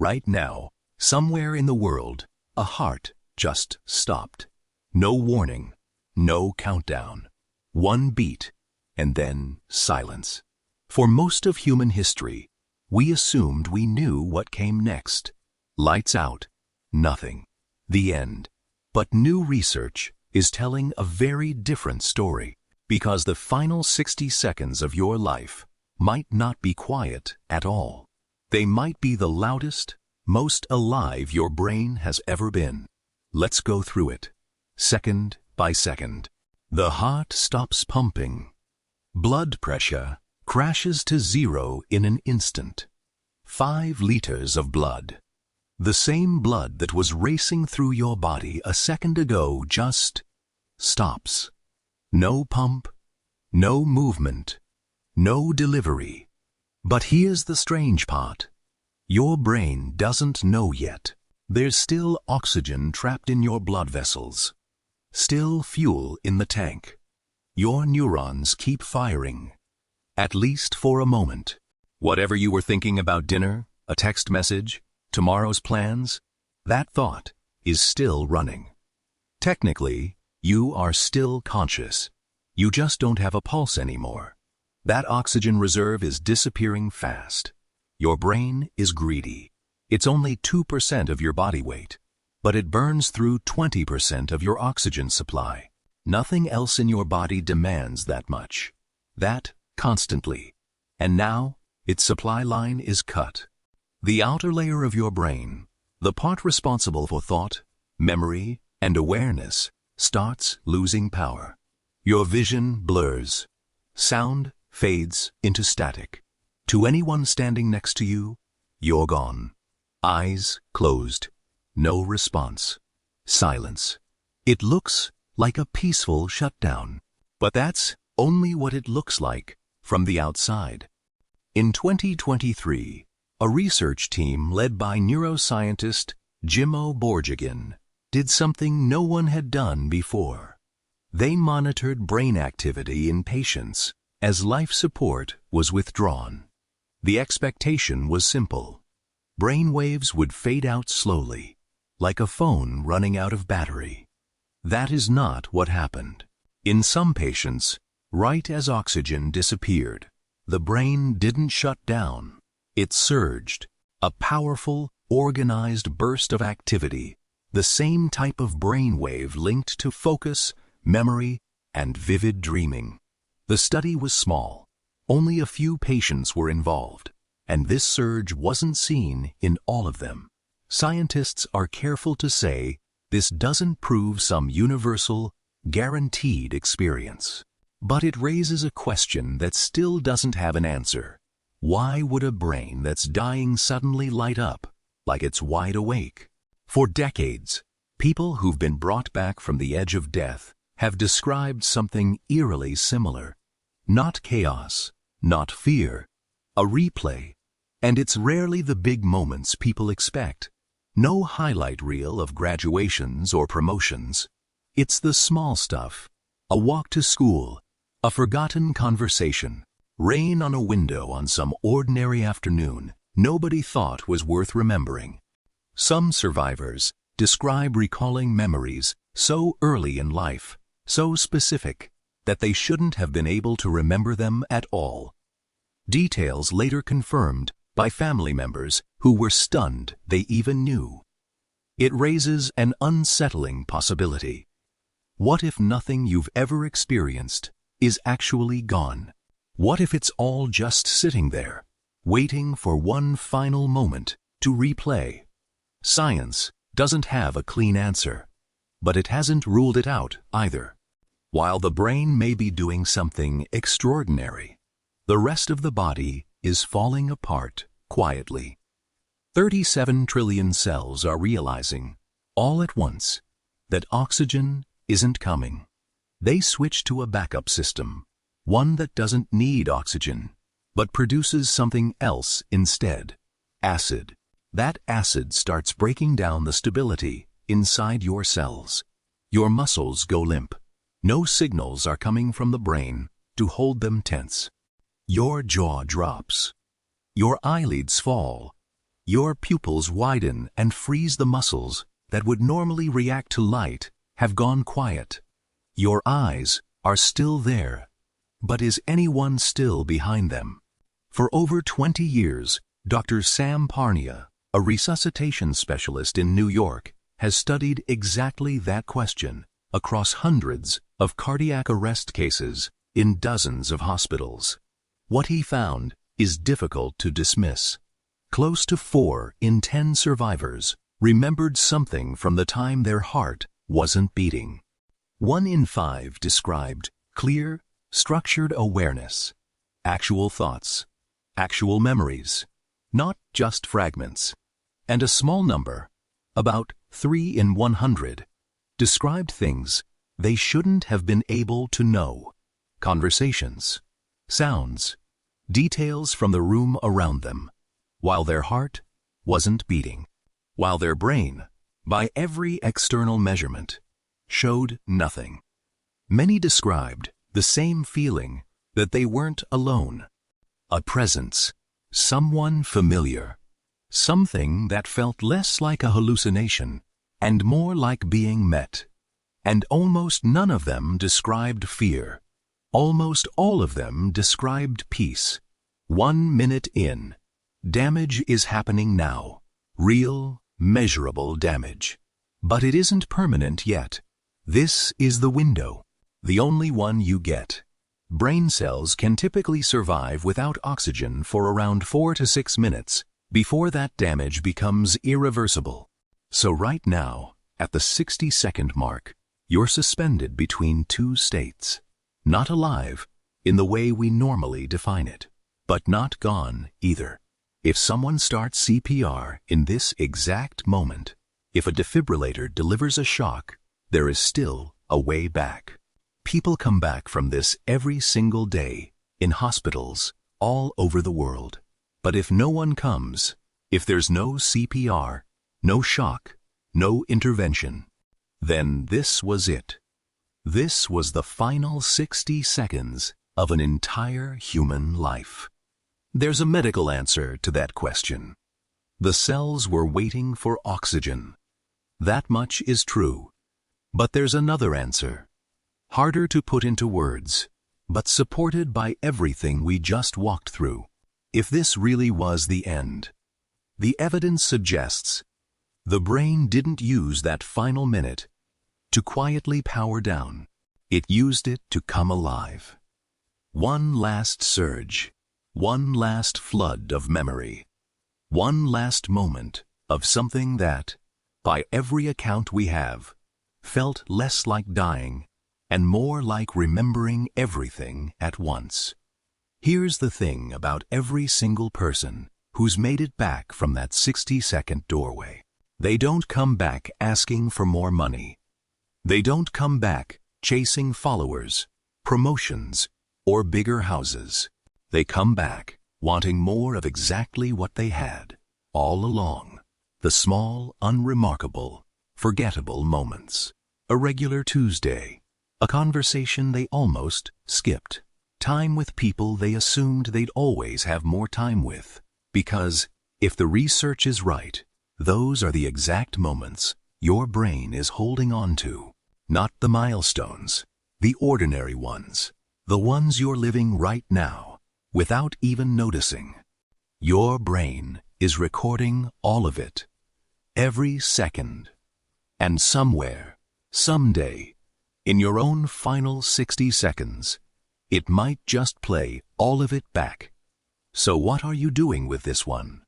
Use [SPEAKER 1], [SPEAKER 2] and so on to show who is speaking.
[SPEAKER 1] Right now, somewhere in the world, a heart just stopped. No warning, no countdown. One beat, and then silence. For most of human history, we assumed we knew what came next. Lights out, nothing, the end. But new research is telling a very different story, because the final 60 seconds of your life might not be quiet at all. They might be the loudest, most alive your brain has ever been. Let's go through it, second by second. The heart stops pumping. Blood pressure crashes to zero in an instant. 5 liters of blood. The same blood that was racing through your body a second ago just stops. No pump, no movement, no delivery. But here's the strange part. Your brain doesn't know yet. There's still oxygen trapped in your blood vessels. Still fuel in the tank. Your neurons keep firing. At least for a moment. Whatever you were thinking about dinner, a text message, tomorrow's plans, that thought is still running. Technically, you are still conscious. You just don't have a pulse anymore. That oxygen reserve is disappearing fast. Your brain is greedy. It's only 2% of your body weight, but it burns through 20% of your oxygen supply. Nothing else in your body demands that much. That constantly. And now, its supply line is cut. The outer layer of your brain, the part responsible for thought, memory, and awareness, starts losing power. Your vision blurs. Sound fades into static. To anyone standing next to you, you're gone. Eyes closed. No response. Silence. It looks like a peaceful shutdown. But that's only what it looks like from the outside. In 2023, a research team led by neuroscientist Jimmo Borjigin did something no one had done before. They monitored brain activity in patients as life support was withdrawn. The expectation was simple. Brain waves would fade out slowly, like a phone running out of battery. That is not what happened. In some patients, right as oxygen disappeared, the brain didn't shut down. It surged, a powerful, organized burst of activity, the same type of brain wave linked to focus, memory, and vivid dreaming. The study was small. Only a few patients were involved, and this surge wasn't seen in all of them. Scientists are careful to say this doesn't prove some universal, guaranteed experience. But it raises a question that still doesn't have an answer. Why would a brain that's dying suddenly light up like it's wide awake? For decades, people who've been brought back from the edge of death have described something eerily similar. Not chaos, not fear, a replay. And it's rarely the big moments people expect. No highlight reel of graduations or promotions. It's the small stuff. A walk to school, a forgotten conversation, rain on a window on some ordinary afternoon nobody thought was worth remembering. Some survivors describe recalling memories so early in life, so specific, that they shouldn't have been able to remember them at all. Details later confirmed by family members who were stunned they even knew. It raises an unsettling possibility. What if nothing you've ever experienced is actually gone? What if it's all just sitting there, waiting for one final moment to replay? Science doesn't have a clean answer, but it hasn't ruled it out either. While the brain may be doing something extraordinary, the rest of the body is falling apart quietly. 37 trillion cells are realizing, all at once, that oxygen isn't coming. They switch to a backup system, one that doesn't need oxygen, but produces something else instead, acid. That acid starts breaking down the stability inside your cells. Your muscles go limp. No signals are coming from the brain to hold them tense. Your jaw drops. Your eyelids fall. Your pupils widen and freeze the muscles that would normally react to light have gone quiet. Your eyes are still there, but is anyone still behind them? For over 20 years, Dr. Sam Parnia, a resuscitation specialist in New York, has studied exactly that question across hundreds of cardiac arrest cases in dozens of hospitals. What he found is difficult to dismiss. Close to 4 in 10 survivors remembered something from the time their heart wasn't beating. 1 in 5 described clear, structured awareness, actual thoughts, actual memories, not just fragments. And a small number, about 3 in 100, described things they shouldn't have been able to know. Conversations, sounds, details from the room around them, while their heart wasn't beating. While their brain, by every external measurement, showed nothing. Many described the same feeling, that they weren't alone. A presence, someone familiar, something that felt less like a hallucination and more like being met. And almost none of them described fear. Almost all of them described peace. 1 minute in, damage is happening now. Real, measurable damage. But it isn't permanent yet. This is the window, the only one you get. Brain cells can typically survive without oxygen for around 4 to 6 minutes before that damage becomes irreversible. So right now, at the 60-second mark, you're suspended between 2 states. Not alive, in the way we normally define it, but not gone either. If someone starts CPR in this exact moment, if a defibrillator delivers a shock, there is still a way back. People come back from this every single day, in hospitals, all over the world. But if no one comes, if there's no CPR, no shock, no intervention, then this was it. This was the final 60 seconds of an entire human life. There's a medical answer to that question. The cells were waiting for oxygen. That much is true. But there's another answer. Harder to put into words, but supported by everything we just walked through. If this really was the end, the evidence suggests the brain didn't use that final minute to quietly power down. It used it to come alive. One last surge, one last flood of memory, one last moment of something that, by every account we have, felt less like dying and more like remembering everything at once. Here's the thing about every single person who's made it back from that 60-second doorway. They don't come back asking for more money. They don't come back chasing followers, promotions, or bigger houses. They come back wanting more of exactly what they had all along. The small, unremarkable, forgettable moments. A regular Tuesday. A conversation they almost skipped. Time with people they assumed they'd always have more time with. Because, if the research is right, those are the exact moments your brain is holding on to. Not the milestones, the ordinary ones. The ones you're living right now, without even noticing. Your brain is recording all of it. Every second. And somewhere, someday, in your own final 60 seconds, it might just play all of it back. So what are you doing with this one?